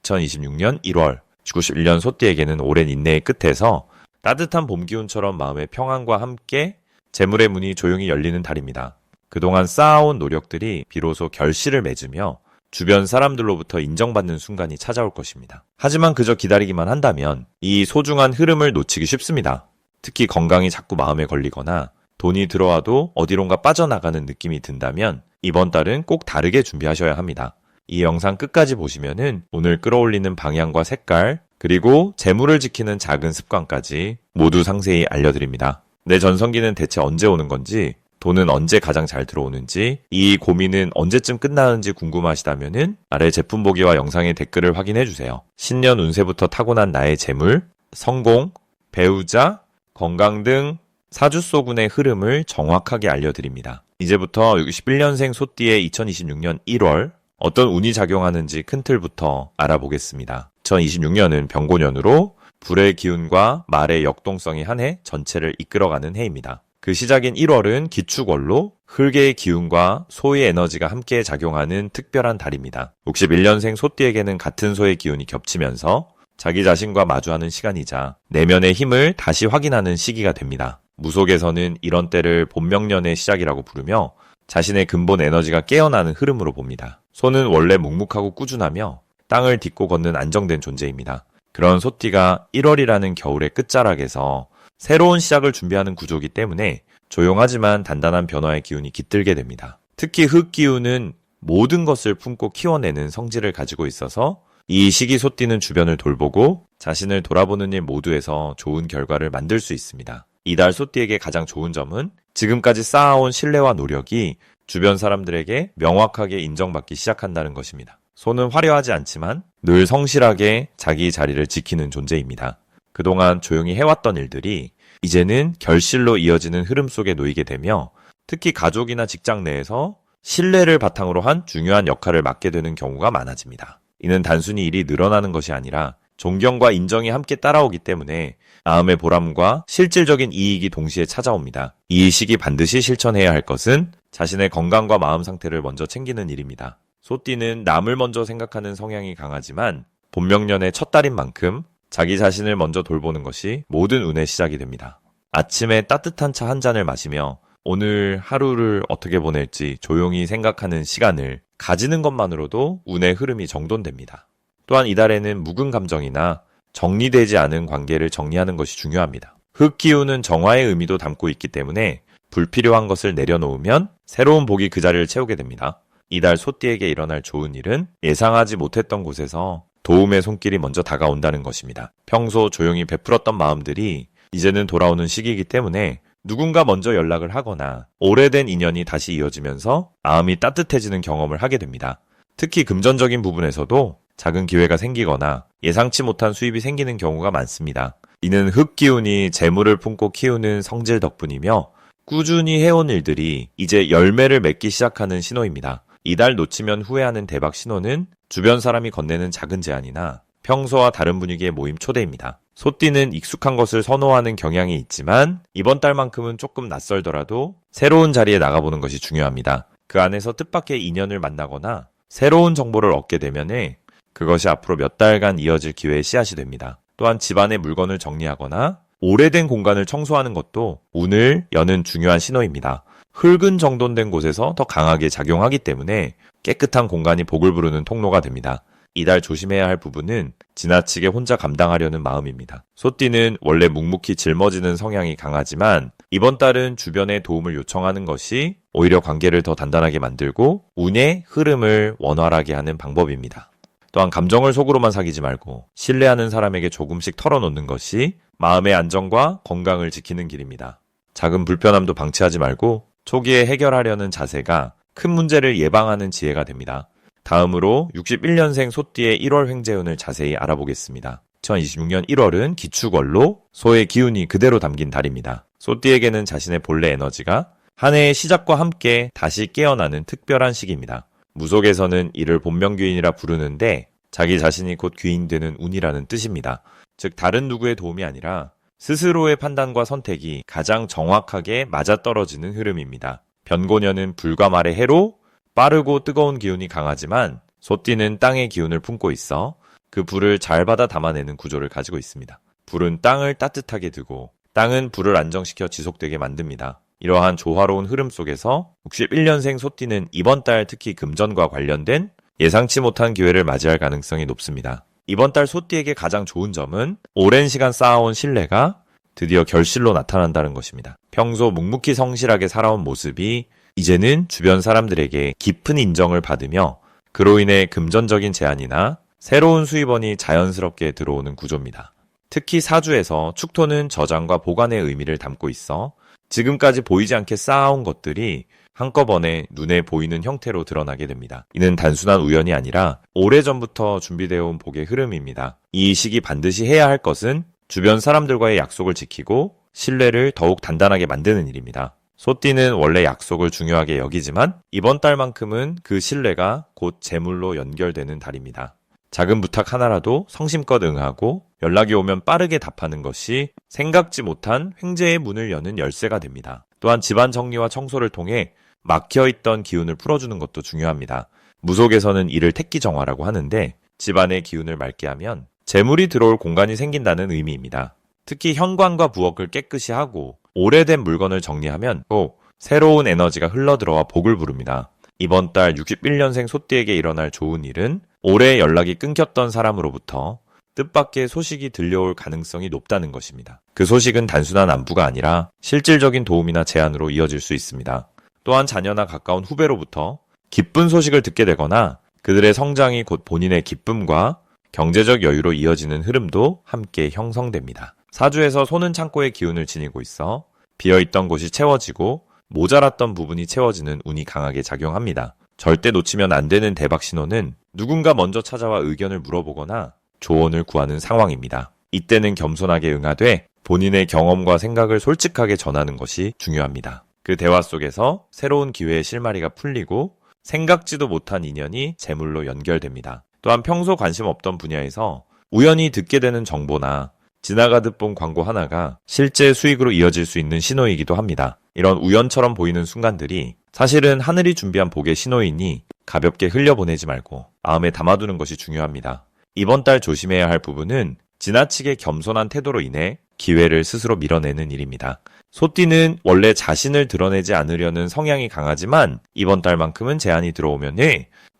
2026년 1월, 91년 소띠에게는 오랜 인내의 끝에서 따뜻한 봄 기운처럼 마음의 평안과 함께 재물의 문이 조용히 열리는 달입니다. 그동안 쌓아온 노력들이 비로소 결실을 맺으며 주변 사람들로부터 인정받는 순간이 찾아올 것입니다. 하지만 그저 기다리기만 한다면 이 소중한 흐름을 놓치기 쉽습니다. 특히 건강이 자꾸 마음에 걸리거나 돈이 들어와도 어디론가 빠져나가는 느낌이 든다면 이번 달은 꼭 다르게 준비하셔야 합니다. 이 영상 끝까지 보시면은 오늘 끌어올리는 방향과 색깔, 그리고 재물을 지키는 작은 습관까지 모두 상세히 알려드립니다. 내 전성기는 대체 언제 오는 건지, 돈은 언제 가장 잘 들어오는지, 이 고민은 언제쯤 끝나는지 궁금하시다면은 아래 제품 보기와 영상의 댓글을 확인해주세요. 신년 운세부터 타고난 나의 재물, 성공, 배우자, 건강 등 사주소군의 흐름을 정확하게 알려드립니다. 이제부터 61년생 소띠의 2026년 1월 어떤 운이 작용하는지 큰 틀부터 알아보겠습니다. 2026년은 병고년으로 불의 기운과 말의 역동성이 한 해 전체를 이끌어가는 해입니다. 그 시작인 1월은 기축월로 흙의 기운과 소의 에너지가 함께 작용하는 특별한 달입니다. 61년생 소띠에게는 같은 소의 기운이 겹치면서 자기 자신과 마주하는 시간이자 내면의 힘을 다시 확인하는 시기가 됩니다. 무속에서는 이런 때를 본명년의 시작이라고 부르며 자신의 근본 에너지가 깨어나는 흐름으로 봅니다. 소는 원래 묵묵하고 꾸준하며 땅을 딛고 걷는 안정된 존재입니다. 그런 소띠가 1월이라는 겨울의 끝자락에서 새로운 시작을 준비하는 구조이기 때문에 조용하지만 단단한 변화의 기운이 깃들게 됩니다. 특히 흙 기운은 모든 것을 품고 키워내는 성질을 가지고 있어서 이 시기 소띠는 주변을 돌보고 자신을 돌아보는 일 모두에서 좋은 결과를 만들 수 있습니다. 이달 소띠에게 가장 좋은 점은 지금까지 쌓아온 신뢰와 노력이 주변 사람들에게 명확하게 인정받기 시작한다는 것입니다. 소는 화려하지 않지만 늘 성실하게 자기 자리를 지키는 존재입니다. 그동안 조용히 해왔던 일들이 이제는 결실로 이어지는 흐름 속에 놓이게 되며 특히 가족이나 직장 내에서 신뢰를 바탕으로 한 중요한 역할을 맡게 되는 경우가 많아집니다. 이는 단순히 일이 늘어나는 것이 아니라 존경과 인정이 함께 따라오기 때문에 마음의 보람과 실질적인 이익이 동시에 찾아옵니다. 이 시기 반드시 실천해야 할 것은 자신의 건강과 마음 상태를 먼저 챙기는 일입니다. 소띠는 남을 먼저 생각하는 성향이 강하지만 본명년의 첫 달인 만큼 자기 자신을 먼저 돌보는 것이 모든 운의 시작이 됩니다. 아침에 따뜻한 차 한 잔을 마시며 오늘 하루를 어떻게 보낼지 조용히 생각하는 시간을 가지는 것만으로도 운의 흐름이 정돈됩니다. 또한 이달에는 묵은 감정이나 정리되지 않은 관계를 정리하는 것이 중요합니다. 흙 기운은 정화의 의미도 담고 있기 때문에 불필요한 것을 내려놓으면 새로운 복이 그 자리를 채우게 됩니다. 이달 소띠에게 일어날 좋은 일은 예상하지 못했던 곳에서 도움의 손길이 먼저 다가온다는 것입니다. 평소 조용히 베풀었던 마음들이 이제는 돌아오는 시기이기 때문에 누군가 먼저 연락을 하거나 오래된 인연이 다시 이어지면서 마음이 따뜻해지는 경험을 하게 됩니다. 특히 금전적인 부분에서도 작은 기회가 생기거나 예상치 못한 수입이 생기는 경우가 많습니다. 이는 흙 기운이 재물을 품고 키우는 성질 덕분이며 꾸준히 해온 일들이 이제 열매를 맺기 시작하는 신호입니다. 이달 놓치면 후회하는 대박 신호는 주변 사람이 건네는 작은 제안이나 평소와 다른 분위기의 모임 초대입니다. 소띠는 익숙한 것을 선호하는 경향이 있지만 이번 달만큼은 조금 낯설더라도 새로운 자리에 나가보는 것이 중요합니다. 그 안에서 뜻밖의 인연을 만나거나 새로운 정보를 얻게 되면은 그것이 앞으로 몇 달간 이어질 기회의 씨앗이 됩니다. 또한 집안의 물건을 정리하거나 오래된 공간을 청소하는 것도 운을 여는 중요한 신호입니다. 흙은 정돈된 곳에서 더 강하게 작용하기 때문에 깨끗한 공간이 복을 부르는 통로가 됩니다. 이달 조심해야 할 부분은 지나치게 혼자 감당하려는 마음입니다. 소띠는 원래 묵묵히 짊어지는 성향이 강하지만 이번 달은 주변의 도움을 요청하는 것이 오히려 관계를 더 단단하게 만들고 운의 흐름을 원활하게 하는 방법입니다. 또한 감정을 속으로만 사귀지 말고 신뢰하는 사람에게 조금씩 털어놓는 것이 마음의 안정과 건강을 지키는 길입니다. 작은 불편함도 방치하지 말고 초기에 해결하려는 자세가 큰 문제를 예방하는 지혜가 됩니다. 다음으로 61년생 소띠의 1월 횡재운을 자세히 알아보겠습니다. 2026년 1월은 기축월로 소의 기운이 그대로 담긴 달입니다. 소띠에게는 자신의 본래 에너지가 한 해의 시작과 함께 다시 깨어나는 특별한 시기입니다. 무속에서는 이를 본명귀인이라 부르는데 자기 자신이 곧 귀인되는 운이라는 뜻입니다. 즉 다른 누구의 도움이 아니라 스스로의 판단과 선택이 가장 정확하게 맞아떨어지는 흐름입니다. 변고년은 불과 말의 해로 빠르고 뜨거운 기운이 강하지만 소띠는 땅의 기운을 품고 있어 그 불을 잘 받아 담아내는 구조를 가지고 있습니다. 불은 땅을 따뜻하게 두고 땅은 불을 안정시켜 지속되게 만듭니다. 이러한 조화로운 흐름 속에서 61년생 소띠는 이번 달 특히 금전과 관련된 예상치 못한 기회를 맞이할 가능성이 높습니다. 이번 달 소띠에게 가장 좋은 점은 오랜 시간 쌓아온 신뢰가 드디어 결실로 나타난다는 것입니다. 평소 묵묵히 성실하게 살아온 모습이 이제는 주변 사람들에게 깊은 인정을 받으며 그로 인해 금전적인 제안이나 새로운 수입원이 자연스럽게 들어오는 구조입니다. 특히 사주에서 축토는 저장과 보관의 의미를 담고 있어 지금까지 보이지 않게 쌓아온 것들이 한꺼번에 눈에 보이는 형태로 드러나게 됩니다. 이는 단순한 우연이 아니라 오래전부터 준비되어 온 복의 흐름입니다. 이 시기 반드시 해야 할 것은 주변 사람들과의 약속을 지키고 신뢰를 더욱 단단하게 만드는 일입니다. 소띠는 원래 약속을 중요하게 여기지만 이번 달만큼은 그 신뢰가 곧 재물로 연결되는 달입니다. 작은 부탁 하나라도 성심껏 응하고 연락이 오면 빠르게 답하는 것이 생각지 못한 횡재의 문을 여는 열쇠가 됩니다. 또한 집안 정리와 청소를 통해 막혀있던 기운을 풀어주는 것도 중요합니다. 무속에서는 이를 택기정화라고 하는데 집안의 기운을 맑게 하면 재물이 들어올 공간이 생긴다는 의미입니다. 특히 현관과 부엌을 깨끗이 하고 오래된 물건을 정리하면 또 새로운 에너지가 흘러들어와 복을 부릅니다. 이번 달 61년생 소띠에게 일어날 좋은 일은 오래 연락이 끊겼던 사람으로부터 뜻밖의 소식이 들려올 가능성이 높다는 것입니다. 그 소식은 단순한 안부가 아니라 실질적인 도움이나 제안으로 이어질 수 있습니다. 또한 자녀나 가까운 후배로부터 기쁜 소식을 듣게 되거나 그들의 성장이 곧 본인의 기쁨과 경제적 여유로 이어지는 흐름도 함께 형성됩니다. 사주에서 소는 창고의 기운을 지니고 있어 비어있던 곳이 채워지고 모자랐던 부분이 채워지는 운이 강하게 작용합니다. 절대 놓치면 안 되는 대박 신호는 누군가 먼저 찾아와 의견을 물어보거나 조언을 구하는 상황입니다. 이때는 겸손하게 응하되 본인의 경험과 생각을 솔직하게 전하는 것이 중요합니다. 그 대화 속에서 새로운 기회의 실마리가 풀리고 생각지도 못한 인연이 재물로 연결됩니다. 또한 평소 관심 없던 분야에서 우연히 듣게 되는 정보나 지나가듯 본 광고 하나가 실제 수익으로 이어질 수 있는 신호이기도 합니다. 이런 우연처럼 보이는 순간들이 사실은 하늘이 준비한 복의 신호이니 가볍게 흘려보내지 말고 마음에 담아두는 것이 중요합니다. 이번 달 조심해야 할 부분은 지나치게 겸손한 태도로 인해 기회를 스스로 밀어내는 일입니다. 소띠는 원래 자신을 드러내지 않으려는 성향이 강하지만 이번 달만큼은 제안이 들어오면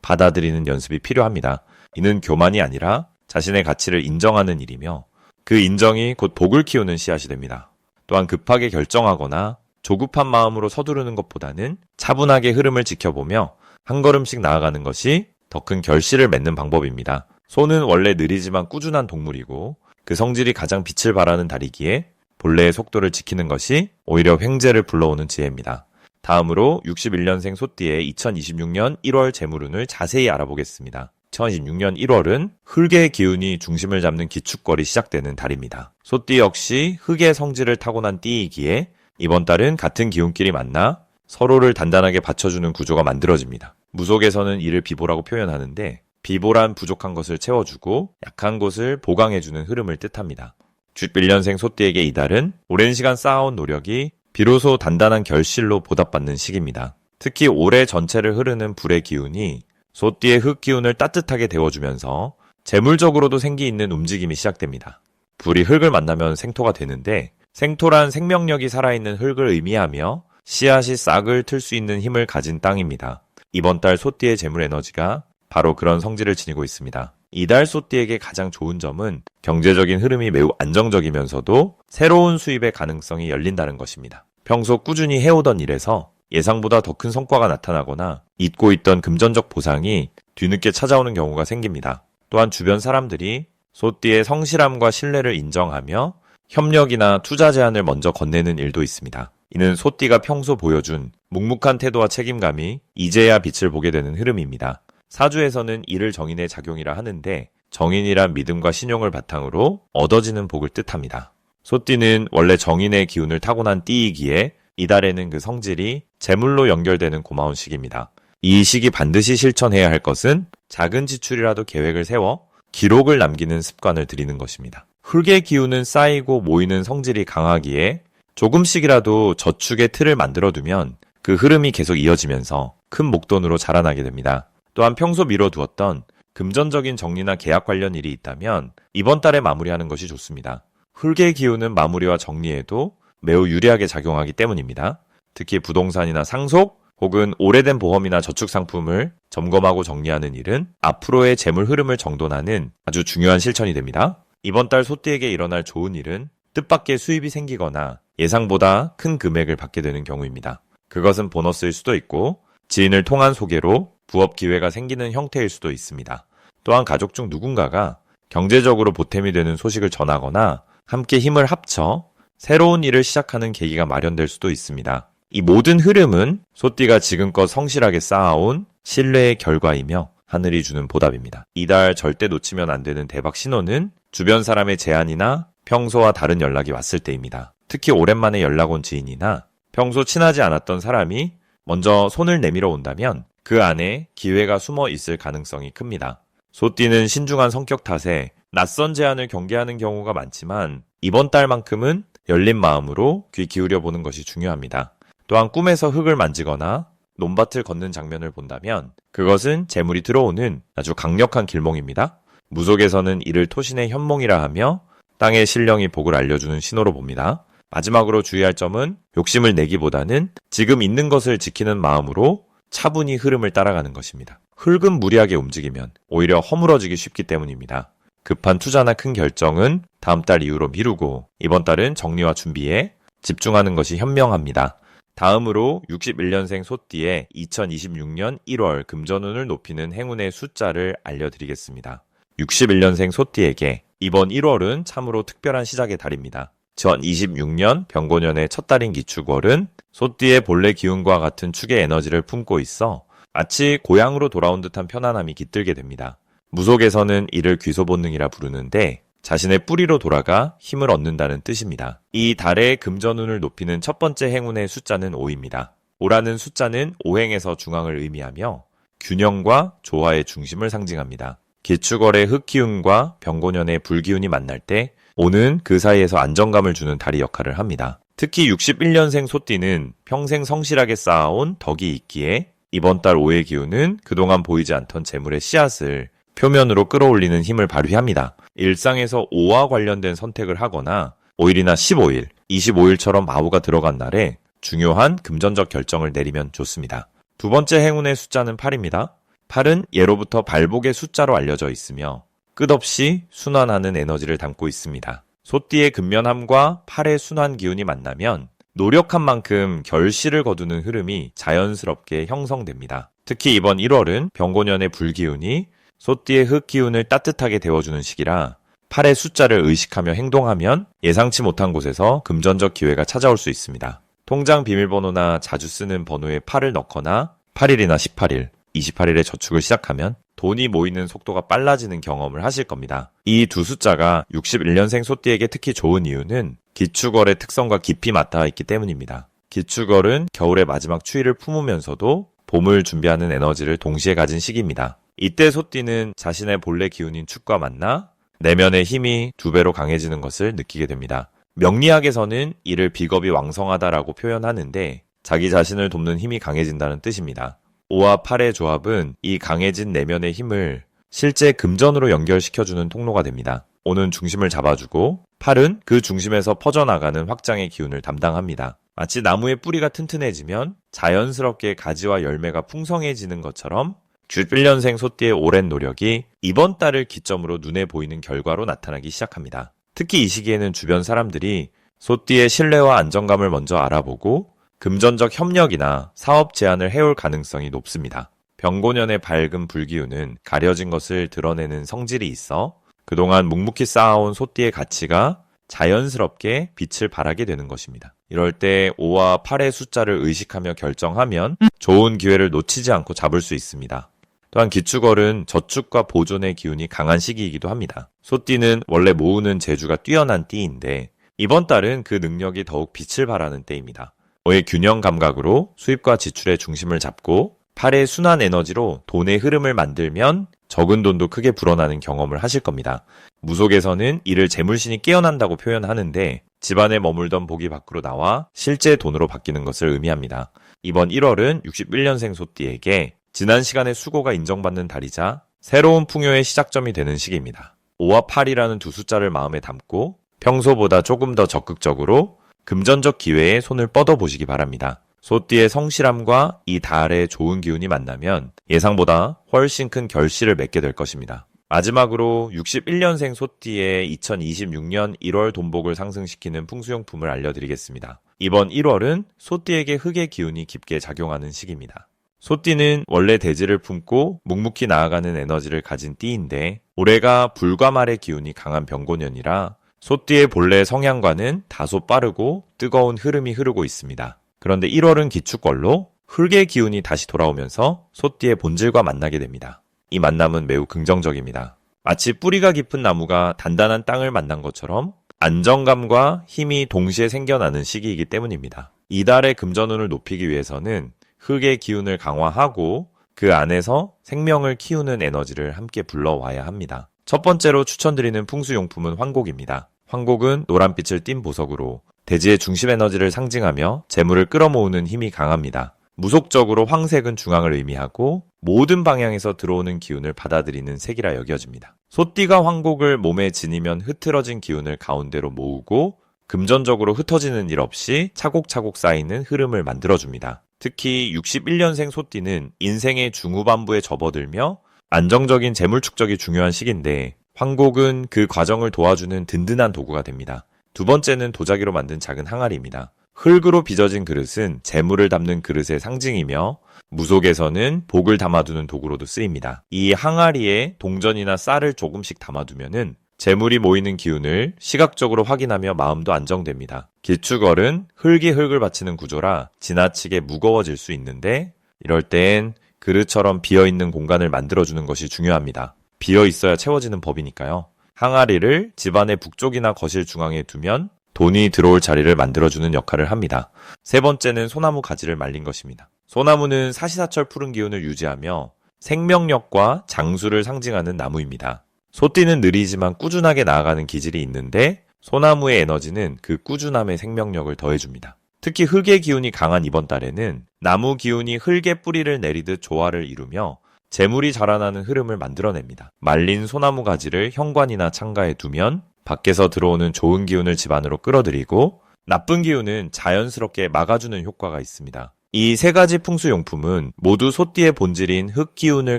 받아들이는 연습이 필요합니다. 이는 교만이 아니라 자신의 가치를 인정하는 일이며 그 인정이 곧 복을 키우는 씨앗이 됩니다. 또한 급하게 결정하거나 조급한 마음으로 서두르는 것보다는 차분하게 흐름을 지켜보며 한 걸음씩 나아가는 것이 더 큰 결실을 맺는 방법입니다. 소는 원래 느리지만 꾸준한 동물이고 그 성질이 가장 빛을 발하는 달이기에 본래의 속도를 지키는 것이 오히려 횡재를 불러오는 지혜입니다. 다음으로 61년생 소띠의 2026년 1월 재물운을 자세히 알아보겠습니다. 2026년 1월은 흙의 기운이 중심을 잡는 기축월이 시작되는 달입니다. 소띠 역시 흙의 성질을 타고난 띠이기에 이번 달은 같은 기운끼리 만나 서로를 단단하게 받쳐주는 구조가 만들어집니다. 무속에서는 이를 비보라고 표현하는데 비보란 부족한 것을 채워주고 약한 곳을 보강해주는 흐름을 뜻합니다. 61년생 소띠에게 이달은 오랜 시간 쌓아온 노력이 비로소 단단한 결실로 보답받는 시기입니다. 특히 올해 전체를 흐르는 불의 기운이 소띠의 흙 기운을 따뜻하게 데워주면서 재물적으로도 생기 있는 움직임이 시작됩니다. 불이 흙을 만나면 생토가 되는데 생토란 생명력이 살아있는 흙을 의미하며 씨앗이 싹을 틀 수 있는 힘을 가진 땅입니다. 이번 달 소띠의 재물 에너지가 바로 그런 성질을 지니고 있습니다. 이달 소띠에게 가장 좋은 점은 경제적인 흐름이 매우 안정적이면서도 새로운 수입의 가능성이 열린다는 것입니다. 평소 꾸준히 해오던 일에서 예상보다 더 큰 성과가 나타나거나 잊고 있던 금전적 보상이 뒤늦게 찾아오는 경우가 생깁니다. 또한 주변 사람들이 소띠의 성실함과 신뢰를 인정하며 협력이나 투자 제안을 먼저 건네는 일도 있습니다. 이는 소띠가 평소 보여준 묵묵한 태도와 책임감이 이제야 빛을 보게 되는 흐름입니다. 사주에서는 이를 정인의 작용이라 하는데 정인이란 믿음과 신용을 바탕으로 얻어지는 복을 뜻합니다. 소띠는 원래 정인의 기운을 타고난 띠이기에 이달에는 그 성질이 재물로 연결되는 고마운 시기입니다. 이 시기 반드시 실천해야 할 것은 작은 지출이라도 계획을 세워 기록을 남기는 습관을 들이는 것입니다. 흙의 기운은 쌓이고 모이는 성질이 강하기에 조금씩이라도 저축의 틀을 만들어두면 그 흐름이 계속 이어지면서 큰 목돈으로 자라나게 됩니다. 또한 평소 미뤄두었던 금전적인 정리나 계약 관련 일이 있다면 이번 달에 마무리하는 것이 좋습니다. 흙의 기운은 마무리와 정리에도 매우 유리하게 작용하기 때문입니다. 특히 부동산이나 상속 혹은 오래된 보험이나 저축 상품을 점검하고 정리하는 일은 앞으로의 재물 흐름을 정돈하는 아주 중요한 실천이 됩니다. 이번 달 소띠에게 일어날 좋은 일은 뜻밖의 수입이 생기거나 예상보다 큰 금액을 받게 되는 경우입니다. 그것은 보너스일 수도 있고 지인을 통한 소개로 부업 기회가 생기는 형태일 수도 있습니다. 또한 가족 중 누군가가 경제적으로 보탬이 되는 소식을 전하거나 함께 힘을 합쳐 새로운 일을 시작하는 계기가 마련될 수도 있습니다. 이 모든 흐름은 소띠가 지금껏 성실하게 쌓아온 신뢰의 결과이며 하늘이 주는 보답입니다. 이달 절대 놓치면 안 되는 대박 신호는 주변 사람의 제안이나 평소와 다른 연락이 왔을 때입니다. 특히 오랜만에 연락 온 지인이나 평소 친하지 않았던 사람이 먼저 손을 내밀어 온다면 그 안에 기회가 숨어 있을 가능성이 큽니다. 소띠는 신중한 성격 탓에 낯선 제안을 경계하는 경우가 많지만 이번 달만큼은 열린 마음으로 귀 기울여 보는 것이 중요합니다. 또한 꿈에서 흙을 만지거나 논밭을 걷는 장면을 본다면 그것은 재물이 들어오는 아주 강력한 길몽입니다. 무속에서는 이를 토신의 현몽이라 하며 땅의 신령이 복을 알려주는 신호로 봅니다. 마지막으로 주의할 점은 욕심을 내기보다는 지금 있는 것을 지키는 마음으로 차분히 흐름을 따라가는 것입니다. 흙은 무리하게 움직이면 오히려 허물어지기 쉽기 때문입니다. 급한 투자나 큰 결정은 다음 달 이후로 미루고 이번 달은 정리와 준비에 집중하는 것이 현명합니다. 다음으로 61년생 소띠의 2026년 1월 금전운을 높이는 행운의 숫자를 알려드리겠습니다. 61년생 소띠에게 이번 1월은 참으로 특별한 시작의 달입니다. 2026년 병고년의 첫 달인 기축월은 소띠의 본래 기운과 같은 축의 에너지를 품고 있어 마치 고향으로 돌아온 듯한 편안함이 깃들게 됩니다. 무속에서는 이를 귀소본능이라 부르는데 자신의 뿌리로 돌아가 힘을 얻는다는 뜻입니다. 이 달의 금전운을 높이는 첫 번째 행운의 숫자는 5입니다. 5라는 숫자는 오행에서 중앙을 의미하며 균형과 조화의 중심을 상징합니다. 기축월의 흙기운과 병고년의 불기운이 만날 때 5는 그 사이에서 안정감을 주는 달의 역할을 합니다. 특히 61년생 소띠는 평생 성실하게 쌓아온 덕이 있기에 이번 달 5의 기운은 그동안 보이지 않던 재물의 씨앗을 표면으로 끌어올리는 힘을 발휘합니다. 일상에서 5와 관련된 선택을 하거나 5일이나 15일, 25일처럼 마우가 들어간 날에 중요한 금전적 결정을 내리면 좋습니다. 두 번째 행운의 숫자는 8입니다. 8은 예로부터 발복의 숫자로 알려져 있으며 끝없이 순환하는 에너지를 담고 있습니다. 소띠의 근면함과 8의 순환 기운이 만나면 노력한 만큼 결실을 거두는 흐름이 자연스럽게 형성됩니다. 특히 이번 1월은 병고년의 불기운이 소띠의 흙기운을 따뜻하게 데워주는 시기라 8의 숫자를 의식하며 행동하면 예상치 못한 곳에서 금전적 기회가 찾아올 수 있습니다. 통장 비밀번호나 자주 쓰는 번호에 8을 넣거나 8일이나 18일, 28일에 저축을 시작하면 돈이 모이는 속도가 빨라지는 경험을 하실 겁니다. 이 두 숫자가 61년생 소띠에게 특히 좋은 이유는 기축월의 특성과 깊이 맞닿아 있기 때문입니다. 기축월은 겨울의 마지막 추위를 품으면서도 봄을 준비하는 에너지를 동시에 가진 시기입니다. 이때 소띠는 자신의 본래 기운인 축과 만나 내면의 힘이 2배로 강해지는 것을 느끼게 됩니다. 명리학에서는 이를 비겁이 왕성하다라고 표현하는데 자기 자신을 돕는 힘이 강해진다는 뜻입니다. 5와 8의 조합은 이 강해진 내면의 힘을 실제 금전으로 연결시켜주는 통로가 됩니다. 5는 중심을 잡아주고 8은 그 중심에서 퍼져나가는 확장의 기운을 담당합니다. 마치 나무의 뿌리가 튼튼해지면 자연스럽게 가지와 열매가 풍성해지는 것처럼 61년생 소띠의 오랜 노력이 이번 달을 기점으로 눈에 보이는 결과로 나타나기 시작합니다. 특히 이 시기에는 주변 사람들이 소띠의 신뢰와 안정감을 먼저 알아보고 금전적 협력이나 사업 제안을 해올 가능성이 높습니다. 병고년의 밝은 불기운은 가려진 것을 드러내는 성질이 있어 그동안 묵묵히 쌓아온 소띠의 가치가 자연스럽게 빛을 발하게 되는 것입니다. 이럴 때 5와 8의 숫자를 의식하며 결정하면 좋은 기회를 놓치지 않고 잡을 수 있습니다. 또한 기축월은 저축과 보존의 기운이 강한 시기이기도 합니다. 소띠는 원래 모으는 재주가 뛰어난 띠인데 이번 달은 그 능력이 더욱 빛을 발하는 때입니다. 5의 균형 감각으로 수입과 지출의 중심을 잡고 8의 순환 에너지로 돈의 흐름을 만들면 적은 돈도 크게 불어나는 경험을 하실 겁니다. 무속에서는 이를 재물신이 깨어난다고 표현하는데 집안에 머물던 복이 밖으로 나와 실제 돈으로 바뀌는 것을 의미합니다. 이번 1월은 61년생 소띠에게 지난 시간의 수고가 인정받는 달이자 새로운 풍요의 시작점이 되는 시기입니다. 5와 8이라는 두 숫자를 마음에 담고 평소보다 조금 더 적극적으로 금전적 기회에 손을 뻗어보시기 바랍니다. 소띠의 성실함과 이 달의 좋은 기운이 만나면 예상보다 훨씬 큰 결실을 맺게 될 것입니다. 마지막으로 61년생 소띠의 2026년 1월 돈복을 상승시키는 풍수용품을 알려드리겠습니다. 이번 1월은 소띠에게 흑의 기운이 깊게 작용하는 시기입니다. 소띠는 원래 대지를 품고 묵묵히 나아가는 에너지를 가진 띠인데 올해가 불과 말의 기운이 강한 병고년이라 소띠의 본래 성향과는 다소 빠르고 뜨거운 흐름이 흐르고 있습니다. 그런데 1월은 기축월로 흙의 기운이 다시 돌아오면서 소띠의 본질과 만나게 됩니다. 이 만남은 매우 긍정적입니다. 마치 뿌리가 깊은 나무가 단단한 땅을 만난 것처럼 안정감과 힘이 동시에 생겨나는 시기이기 때문입니다. 이달의 금전운을 높이기 위해서는 흙의 기운을 강화하고 그 안에서 생명을 키우는 에너지를 함께 불러와야 합니다. 첫 번째로 추천드리는 풍수용품은 황곡입니다. 황곡은 노란빛을 띤 보석으로 대지의 중심 에너지를 상징하며 재물을 끌어모으는 힘이 강합니다. 무속적으로 황색은 중앙을 의미하고 모든 방향에서 들어오는 기운을 받아들이는 색이라 여겨집니다. 소띠가 황곡을 몸에 지니면 흐트러진 기운을 가운데로 모으고 금전적으로 흩어지는 일 없이 차곡차곡 쌓이는 흐름을 만들어줍니다. 특히 61년생 소띠는 인생의 중후반부에 접어들며 안정적인 재물 축적이 중요한 시기인데 황곡은 그 과정을 도와주는 든든한 도구가 됩니다. 두 번째는 도자기로 만든 작은 항아리입니다. 흙으로 빚어진 그릇은 재물을 담는 그릇의 상징이며 무속에서는 복을 담아두는 도구로도 쓰입니다. 이 항아리에 동전이나 쌀을 조금씩 담아두면은 재물이 모이는 기운을 시각적으로 확인하며 마음도 안정됩니다. 기축월은 흙이 흙을 바치는 구조라 지나치게 무거워질 수 있는데 이럴 땐 그릇처럼 비어있는 공간을 만들어주는 것이 중요합니다. 비어있어야 채워지는 법이니까요. 항아리를 집안의 북쪽이나 거실 중앙에 두면 돈이 들어올 자리를 만들어주는 역할을 합니다. 세 번째는 소나무 가지를 말린 것입니다. 소나무는 사시사철 푸른 기운을 유지하며 생명력과 장수를 상징하는 나무입니다. 소띠는 느리지만 꾸준하게 나아가는 기질이 있는데 소나무의 에너지는 그 꾸준함의 생명력을 더해줍니다. 특히 흙의 기운이 강한 이번 달에는 나무 기운이 흙의 뿌리를 내리듯 조화를 이루며 재물이 자라나는 흐름을 만들어냅니다. 말린 소나무 가지를 현관이나 창가에 두면 밖에서 들어오는 좋은 기운을 집안으로 끌어들이고 나쁜 기운은 자연스럽게 막아주는 효과가 있습니다. 이 세 가지 풍수용품은 모두 소띠의 본질인 흙 기운을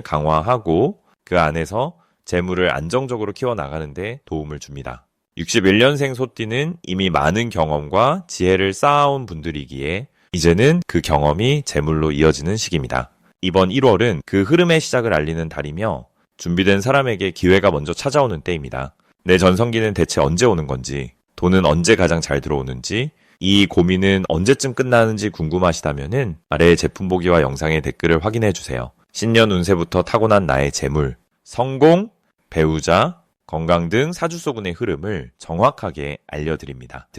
강화하고 그 안에서 재물을 안정적으로 키워나가는 데 도움을 줍니다. 61년생 소띠는 이미 많은 경험과 지혜를 쌓아온 분들이기에 이제는 그 경험이 재물로 이어지는 시기입니다. 이번 1월은 그 흐름의 시작을 알리는 달이며 준비된 사람에게 기회가 먼저 찾아오는 때입니다. 내 전성기는 대체 언제 오는 건지, 돈은 언제 가장 잘 들어오는지, 이 고민은 언제쯤 끝나는지 궁금하시다면은 아래의 제품 보기와 영상의 댓글을 확인해주세요. 신년 운세부터 타고난 나의 재물, 성공, 배우자, 건강 등 사주소군의 흐름을 정확하게 알려드립니다.